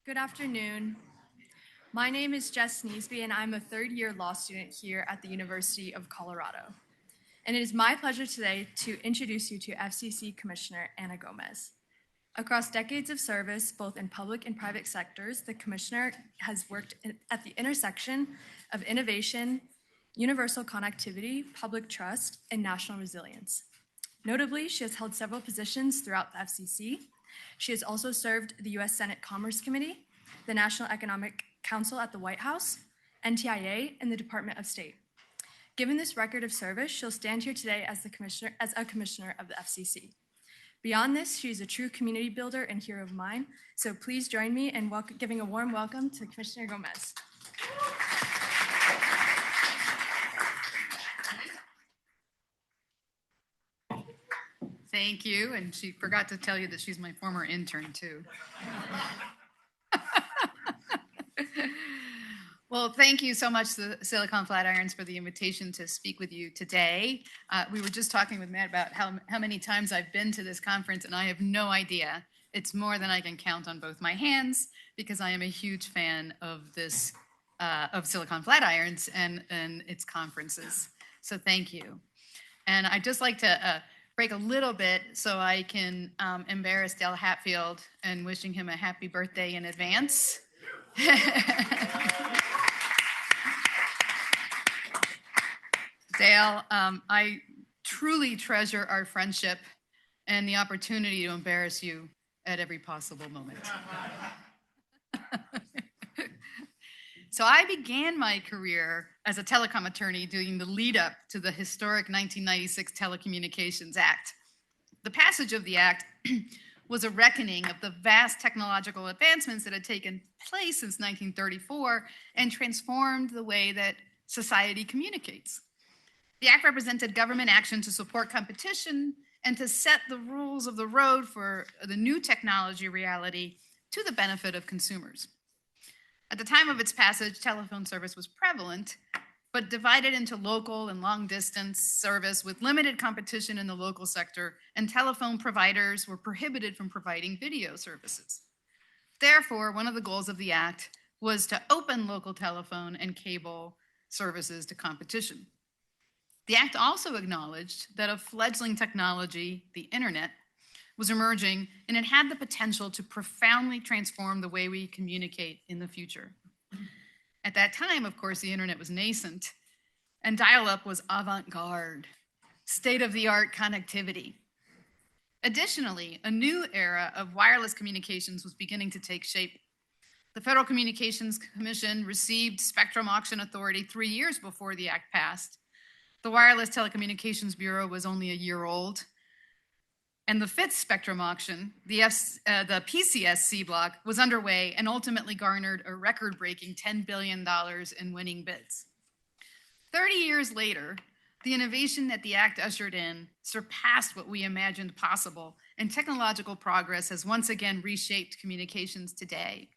Good afternoon. My name is Jess Sneesby, and I'm a third-year law student here at the University of Colorado. And it is my pleasure today to introduce you to FCC Commissioner Ana Gomez. Across decades of service, both in public and private sectors, the Commissioner has worked at the intersection of innovation, universal connectivity, public trust, and national resilience. Notably, she has held several positions throughout the FCC. She has also served the U.S. Senate Commerce Committee, the National Economic Council at the White House, NTIA, and the Department of State. Given this record of service, she'll stand here today as a commissioner of the FCC. Beyond this, she is a true community builder and hero of mine. So please join me in giving a warm welcome to Commissioner Gomez. Thank you, and she forgot to tell you that she's my former intern, too. Well, thank you so much to Silicon Flatirons for the invitation to speak with you today. We were just talking with Matt about how many times I've been to this conference, and I have no idea. It's more than I can count on both my hands, because I am a huge fan of this, of Silicon Flatirons and its conferences. So thank you. And I'd just like to break a little bit so I can embarrass Dale Hatfield and wishing him a happy birthday in advance. Dale, I truly treasure our friendship and the opportunity to embarrass you at every possible moment. So I began my career as a telecom attorney doing the lead up to the historic 1996 Telecommunications Act. The passage of the act was a reckoning of the vast technological advancements that had taken place since 1934 and transformed the way that society communicates. The act represented government action to support competition and to set the rules of the road for the new technology reality to the benefit of consumers. At the time of its passage, telephone service was prevalent, but divided into local and long-distance service with limited competition in the local sector, and telephone providers were prohibited from providing video services. Therefore, one of the goals of the act was to open local telephone and cable services to competition. The act also acknowledged that a fledgling technology, the internet, was emerging, and it had the potential to profoundly transform the way we communicate in the future. At that time, of course, the internet was nascent, and dial-up was avant-garde, state-of-the-art connectivity. Additionally, a new era of wireless communications was beginning to take shape. The Federal Communications Commission received spectrum auction authority 3 years before the act passed. The Wireless Telecommunications Bureau was only a year old. And the fifth spectrum auction, the PCS block, was underway and ultimately garnered a record-breaking $10 billion in winning bids. 30 years later, the innovation that the act ushered in surpassed what we imagined possible, and technological progress has once again reshaped communications today.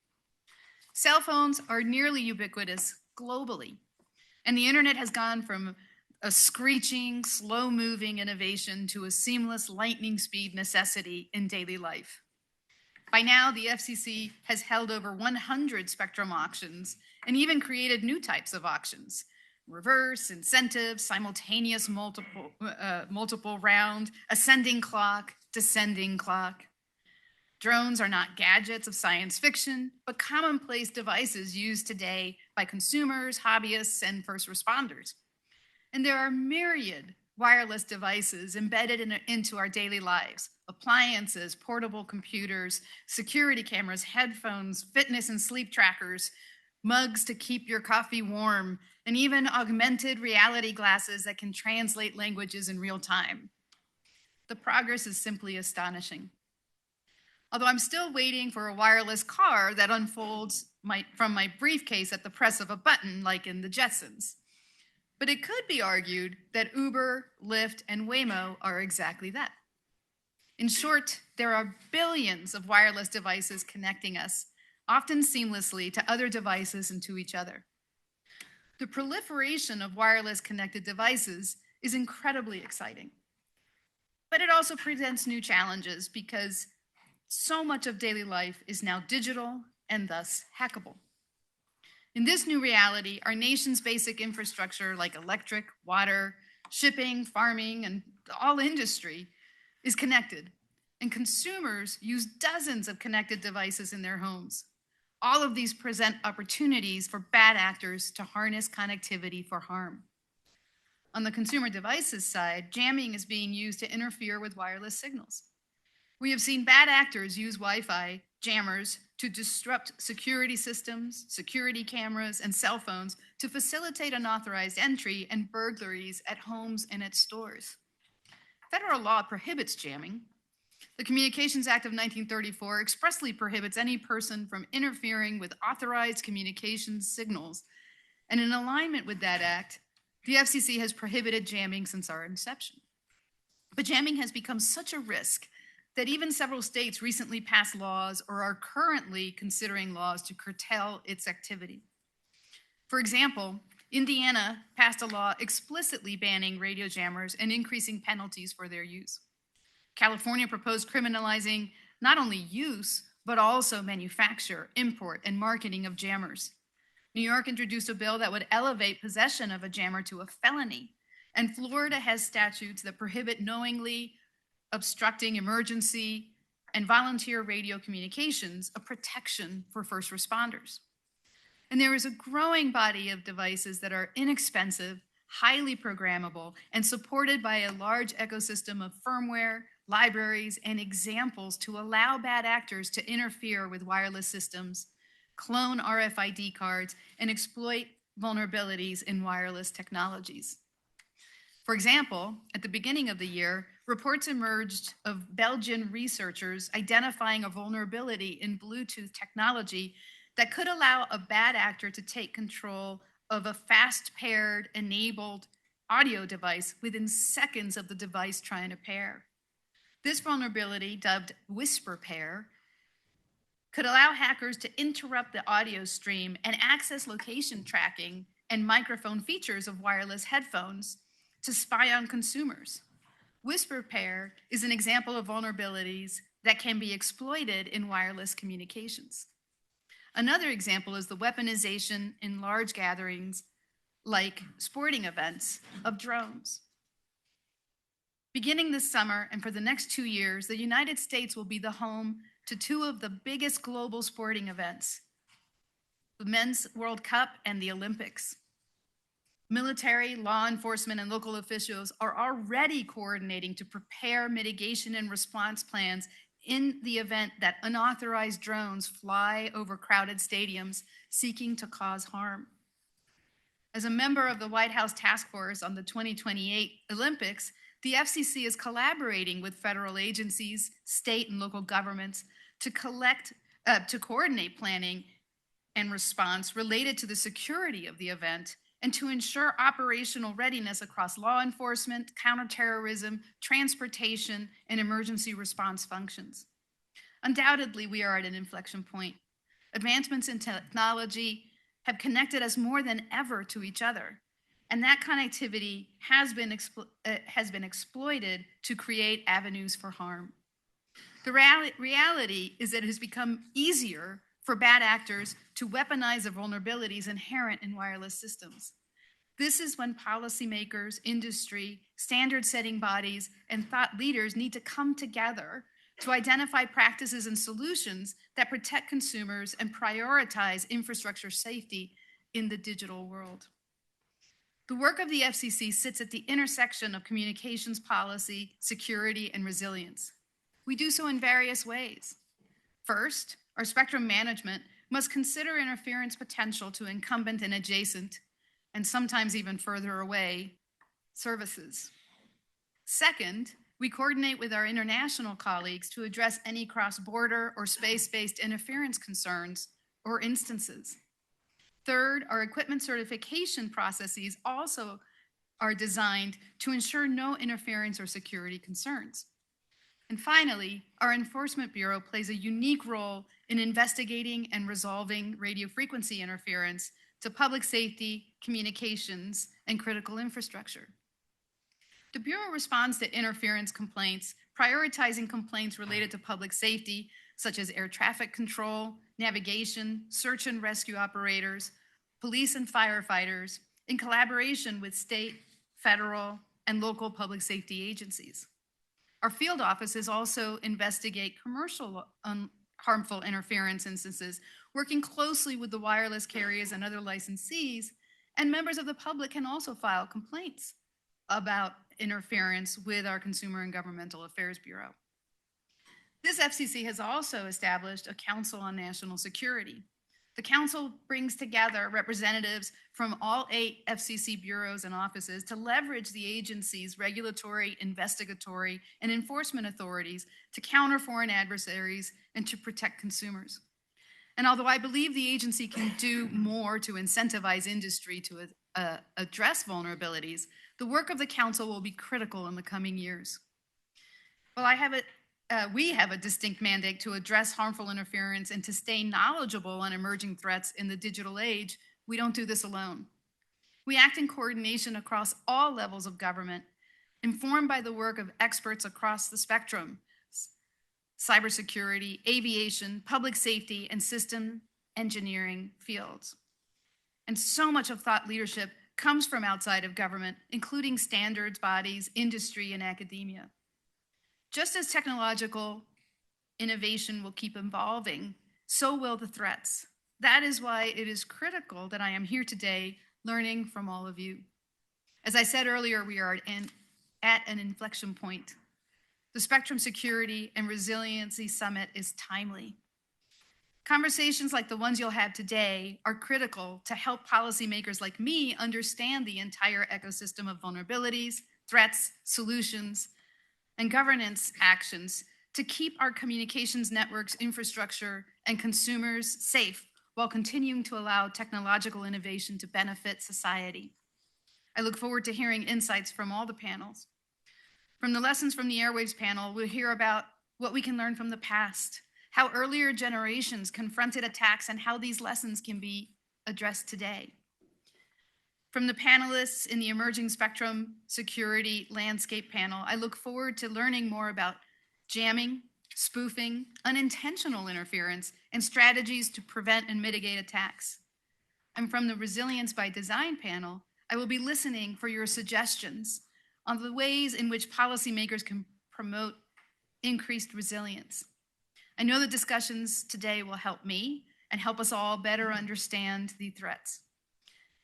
Cell phones are nearly ubiquitous globally, and the internet has gone from a screeching, slow-moving innovation to a seamless lightning speed necessity in daily life. By now, the FCC has held over 100 spectrum auctions and even created new types of auctions: reverse, incentive, simultaneous multiple round, ascending clock, descending clock. Drones are not gadgets of science fiction, but commonplace devices used today by consumers, hobbyists, and first responders. And there are myriad wireless devices embedded into our daily lives: appliances, portable computers, security cameras, headphones, fitness and sleep trackers, mugs to keep your coffee warm, and even augmented reality glasses that can translate languages in real time. The progress is simply astonishing. Although I'm still waiting for a wireless car that unfolds from my briefcase at the press of a button, like in the Jetsons. But it could be argued that Uber, Lyft, and Waymo are exactly that. In short, there are billions of wireless devices connecting us, often seamlessly, to other devices and to each other. The proliferation of wireless connected devices is incredibly exciting. But it also presents new challenges because so much of daily life is now digital, and thus hackable. In this new reality, our nation's basic infrastructure like electric, water, shipping, farming, and all industry is connected, and consumers use dozens of connected devices in their homes. All of these present opportunities for bad actors to harness connectivity for harm. On the consumer devices side, jamming is being used to interfere with wireless signals. We have seen bad actors use Wi-Fi jammers to disrupt security systems, security cameras, and cell phones to facilitate unauthorized entry and burglaries at homes and at stores. Federal law prohibits jamming. The Communications Act of 1934 expressly prohibits any person from interfering with authorized communications signals. And in alignment with that act, the FCC has prohibited jamming since our inception. But jamming has become such a risk that even several states recently passed laws or are currently considering laws to curtail its activity. For example, Indiana passed a law explicitly banning radio jammers and increasing penalties for their use. California proposed criminalizing not only use, but also manufacture, import, and marketing of jammers. New York introduced a bill that would elevate possession of a jammer to a felony, and Florida has statutes that prohibit knowingly obstructing emergency and volunteer radio communications, a protection for first responders. And there is a growing body of devices that are inexpensive, highly programmable, and supported by a large ecosystem of firmware, libraries, and examples to allow bad actors to interfere with wireless systems, clone RFID cards, and exploit vulnerabilities in wireless technologies. For example, at the beginning of the year, reports emerged of Belgian researchers identifying a vulnerability in Bluetooth technology that could allow a bad actor to take control of a fast-paired enabled audio device within seconds of the device trying to pair. This vulnerability, dubbed whisper pair, could allow hackers to interrupt the audio stream and access location tracking and microphone features of wireless headphones to spy on consumers. Whisper pair is an example of vulnerabilities that can be exploited in wireless communications. Another example is the weaponization in large gatherings like sporting events of drones. Beginning this summer and for the next 2 years, the United States will be the home to two of the biggest global sporting events, the Men's World Cup and the Olympics. Military, law enforcement, and local officials are already coordinating to prepare mitigation and response plans in the event that unauthorized drones fly over crowded stadiums seeking to cause harm. As a member of the White House Task Force on the 2028 Olympics, the FCC is collaborating with federal agencies, state and local governments to coordinate planning and response related to the security of the event and to ensure operational readiness across law enforcement, counterterrorism, transportation, and emergency response functions. Undoubtedly, we are at an inflection point. Advancements in technology have connected us more than ever to each other, and that connectivity has been exploited to create avenues for harm. The reality is that it has become easier for bad actors to weaponize the vulnerabilities inherent in wireless systems. This is when policymakers, industry, standard-setting bodies, and thought leaders need to come together to identify practices and solutions that protect consumers and prioritize infrastructure safety in the digital world. The work of the FCC sits at the intersection of communications policy, security, and resilience. We do so in various ways. First, our spectrum management must consider interference potential to incumbent and adjacent, and sometimes even further away, services. Second, we coordinate with our international colleagues to address any cross-border or space-based interference concerns or instances. Third, our equipment certification processes also are designed to ensure no interference or security concerns. And finally, our Enforcement Bureau plays a unique role in investigating and resolving radio frequency interference to public safety, communications, and critical infrastructure. The Bureau responds to interference complaints, prioritizing complaints related to public safety, such as air traffic control, navigation, search and rescue operators, police and firefighters, in collaboration with state, federal, and local public safety agencies. Our field offices also investigate commercial harmful interference instances, working closely with the wireless carriers and other licensees, and members of the public can also file complaints about interference with our Consumer and Governmental Affairs Bureau. This FCC has also established a Council on National Security. The council brings together representatives from all 8 FCC bureaus and offices to leverage the agency's regulatory, investigatory, and enforcement authorities to counter foreign adversaries and to protect consumers. And although I believe the agency can do more to incentivize industry to address vulnerabilities, the work of the council will be critical in the coming years. Well, we have a distinct mandate to address harmful interference and to stay knowledgeable on emerging threats in the digital age. We don't do this alone. We act in coordination across all levels of government, informed by the work of experts across the spectrum: cybersecurity, aviation, public safety, and system engineering fields. And so much of thought leadership comes from outside of government, including standards bodies, industry, and academia. Just as technological innovation will keep evolving, so will the threats. That is why it is critical that I am here today learning from all of you. As I said earlier, we are at an inflection point. The Spectrum Security and Resiliency Summit is timely. Conversations like the ones you'll have today are critical to help policymakers like me understand the entire ecosystem of vulnerabilities, threats, solutions, and governance actions to keep our communications networks, infrastructure, and consumers safe while continuing to allow technological innovation to benefit society. I look forward to hearing insights from all the panels. From the Lessons from the Airwaves panel, we'll hear about what we can learn from the past, how earlier generations confronted attacks, and how these lessons can be addressed today. From the panelists in the Emerging Spectrum Security Landscape panel, I look forward to learning more about jamming, spoofing, unintentional interference, and strategies to prevent and mitigate attacks. And from the Resilience by Design panel, I will be listening for your suggestions on the ways in which policymakers can promote increased resilience. I know the discussions today will help me and help us all better understand the threats.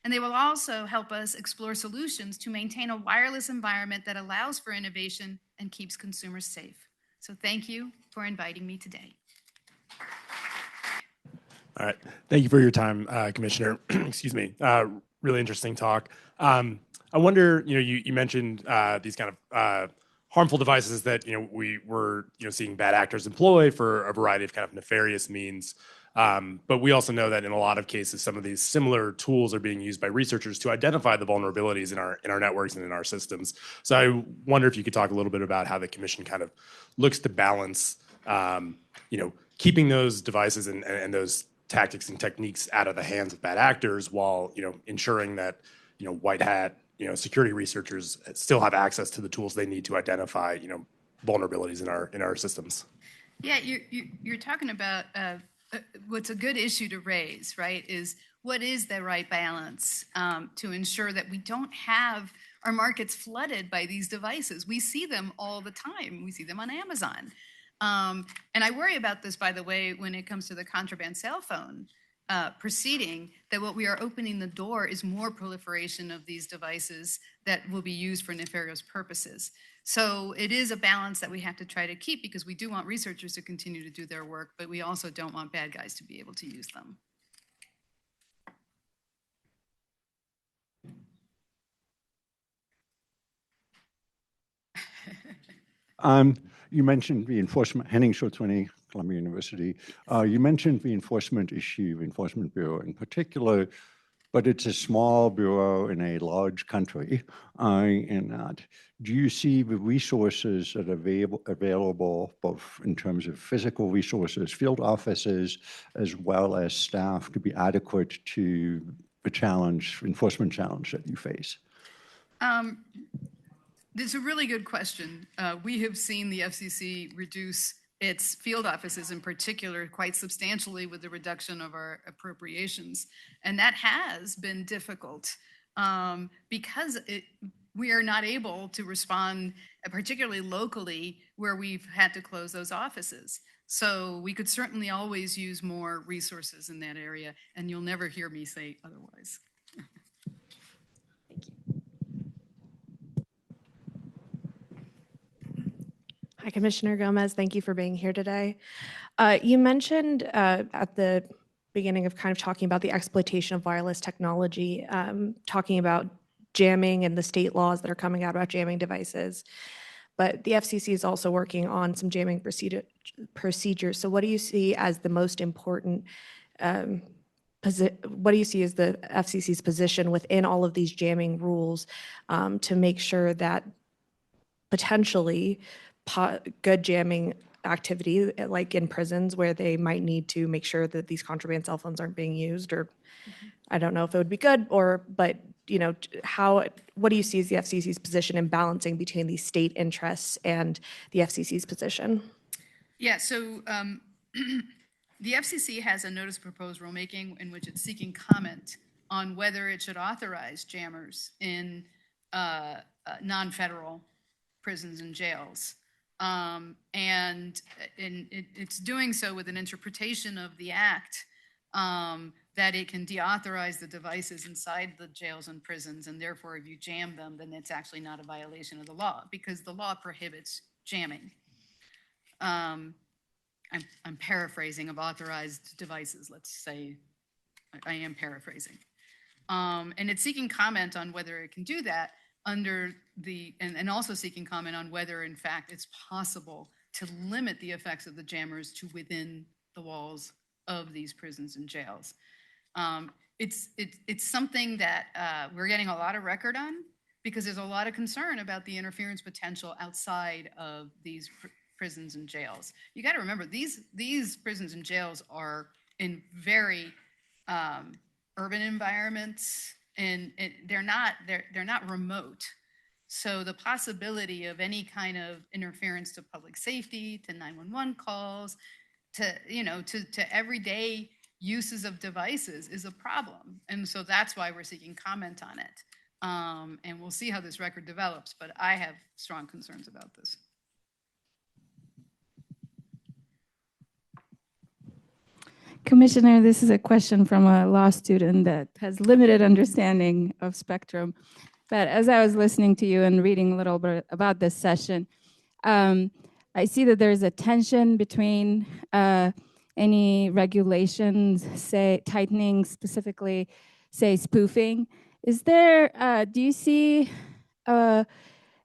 And they will also help us explore solutions to maintain a wireless environment that allows for innovation and keeps consumers safe. So thank you for inviting me today. All right. Thank you for your time, Commissioner. Excuse me. Really interesting talk. I wonder, you mentioned these kind of harmful devices that, we were, seeing bad actors employ for a variety of kind of nefarious means. But we also know that in a lot of cases, some of these similar tools are being used by researchers to identify the vulnerabilities in our networks and in our systems. So I wonder if you could talk a little bit about how the Commission kind of looks to balance, keeping those devices and those tactics and techniques out of the hands of bad actors while, ensuring that, white hat, security researchers still have access to the tools they need to identify, vulnerabilities in our systems. Yeah, you're talking about what's a good issue to raise, right, is what is the right balance to ensure that we don't have our markets flooded by these devices. We see them all the time. We see them on Amazon. And I worry about this, by the way, when it comes to the contraband cell phone proceeding, that what we are opening the door is more proliferation of these devices that will be used for nefarious purposes. So it is a balance that we have to try to keep, because we do want researchers to continue to do their work, but we also don't want bad guys to be able to use them. You mentioned the enforcement, Henning Schultz-Winnie, Columbia University. You mentioned the enforcement bureau in particular, but it's a small bureau in a large country. Do you see the resources that are available, both in terms of physical resources, field offices, as well as staff, to be adequate to the enforcement challenge that you face? This is a really good question. We have seen the FCC reduce its field offices in particular quite substantially with the reduction of our appropriations. And that has been difficult because we are not able to respond, particularly locally, where we've had to close those offices. So we could certainly always use more resources in that area, and you'll never hear me say otherwise. Hi, Commissioner Gomez. Thank you for being here today. You mentioned at the beginning of kind of talking about the exploitation of wireless technology, talking about jamming and the state laws that are coming out about jamming devices. But the FCC is also working on some jamming procedures. So what do you see as the most important, what do you see as the FCC's position within all of these jamming rules to make sure that potentially good jamming activity, like in prisons where they might need to make sure that these contraband cell phones aren't being used, or I don't know if it would be good, but you know, what do you see as the FCC's position in balancing between these state interests and the FCC's position? Yeah, so the FCC has a notice of proposed rulemaking in which it's seeking comment on whether it should authorize jammers in non-federal prisons and jails. And it's doing so with an interpretation of the act that it can deauthorize the devices inside the jails and prisons, and therefore if you jam them, then it's actually not a violation of the law because the law prohibits jamming. I'm paraphrasing of authorized devices, let's say. I am paraphrasing. And it's seeking comment on whether it can do that under the, and also seeking comment on whether in fact it's possible to limit the effects of the jammers to within the walls of these prisons and jails. It's something that we're getting a lot of record on because there's a lot of concern about the interference potential outside of these prisons and jails. You got to remember, these prisons and jails are in very urban environments, and they're not remote. So the possibility of any kind of interference to public safety, to 911 calls, to everyday uses of devices is a problem. And so that's why we're seeking comment on it. And we'll see how this record develops, but I have strong concerns about this. Commissioner, this is a question from a law student that has limited understanding of spectrum. But as I was listening to you and reading a little bit about this session, I see that there's a tension between any regulations, say tightening specifically, say spoofing. Is there, do you see a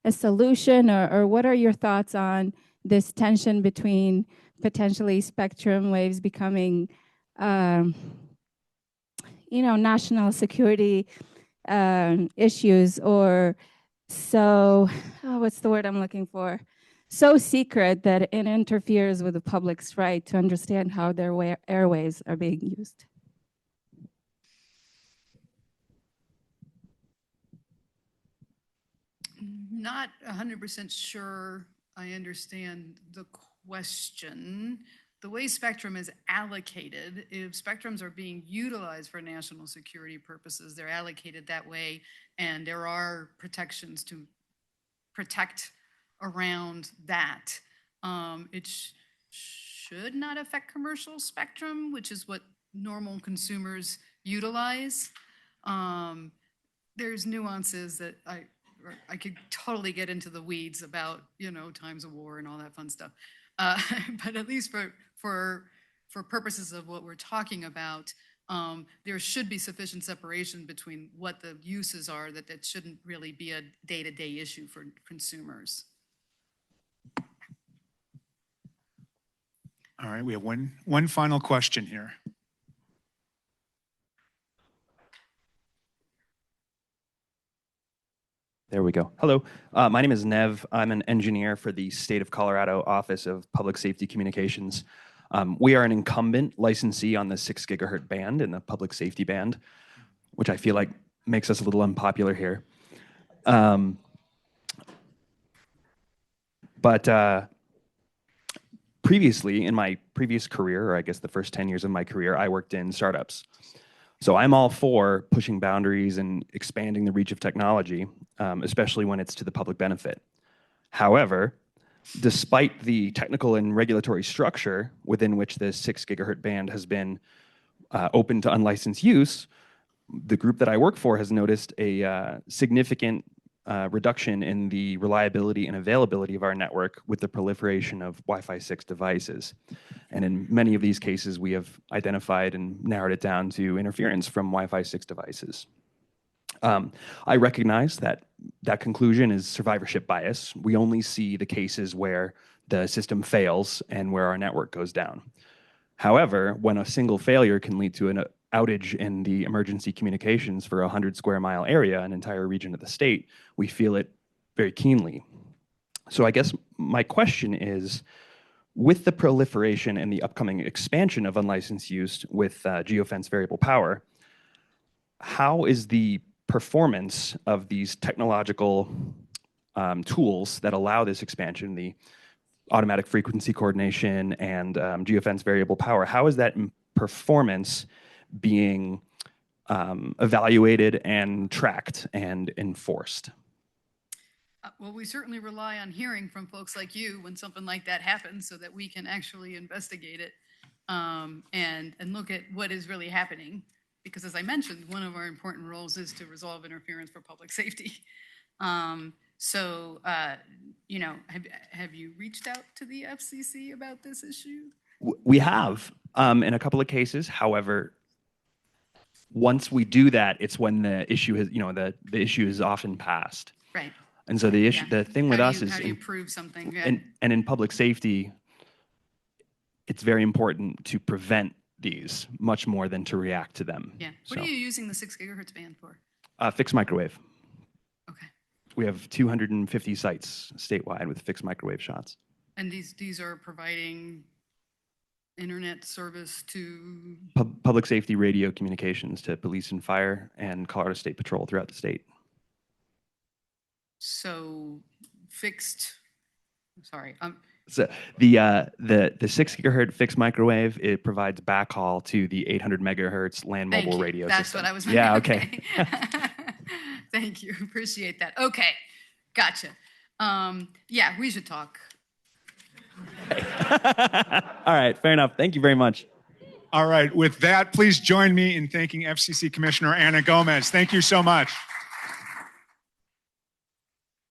solution, or what are your thoughts on this tension between potentially spectrum waves becoming national security issues, or so, what's the word I'm looking for? So secret that it interferes with the public's right to understand how their airwaves are being used? Not 100% sure I understand the question. The way spectrum is allocated, if spectrums are being utilized for national security purposes, they're allocated that way, and there are protections to protect around that. It should not affect commercial spectrum, which is what normal consumers utilize. There's nuances that I could totally get into the weeds about, times of war and all that fun stuff. But at least for purposes of what we're talking about, there should be sufficient separation between what the uses are, that shouldn't really be a day-to-day issue for consumers. All right, we have one final question here. There we go. Hello, my name is Nev. I'm an engineer for the State of Colorado Office of Public Safety Communications. We are an incumbent licensee on the 6 gigahertz band in the public safety band, which I feel like makes us a little unpopular here. Previously, in my previous career, or I guess the first 10 years of my career, I worked in startups. So I'm all for pushing boundaries and expanding the reach of technology, especially when it's to the public benefit. However, despite the technical and regulatory structure within which the 6 gigahertz band has been open to unlicensed use, the group that I work for has noticed a significant reduction in the reliability and availability of our network with the proliferation of Wi-Fi 6 devices. And in many of these cases, we have identified and narrowed it down to interference from Wi-Fi 6 devices. I recognize that that conclusion is survivorship bias. We only see the cases where the system fails and where our network goes down. However, when a single failure can lead to an outage in the emergency communications for a 100 square mile area, an entire region of the state, we feel it very keenly. So I guess my question is, with the proliferation and the upcoming expansion of unlicensed use with geofence variable power, how is the performance of these technological tools that allow this expansion, the automatic frequency coordination and geofence variable power, how is that performance being evaluated and tracked and enforced? Well, we certainly rely on hearing from folks like you when something like that happens so that we can actually investigate it and look at what is really happening. Because as I mentioned, one of our important roles is to resolve interference for public safety. You know, have you reached out to the FCC about this issue? We have in a couple of cases. However, once we do that, it's when the issue has, you know, the issue is often passed. Right. And so the issue, the thing with us is, how do you prove something? Yeah. And in public safety, it's very important to prevent these much more than to react to them. Yeah. What are you using the 6 gigahertz band for? Fixed microwave. Okay. We have 250 sites statewide with fixed microwave shots. And these are providing internet service to public safety radio communications to police and fire and Colorado State Patrol throughout the state. So fixed. Sorry. So the 6 gigahertz fixed microwave, it provides backhaul to the 800 megahertz land mobile radio That's system. what I was. Yeah. Okay. Thank you. Appreciate that. Okay. Gotcha. Yeah, we should talk. All right. Fair enough. Thank you very much. All right. With that, please join me in thanking FCC Commissioner Ana Gomez. Thank you so much.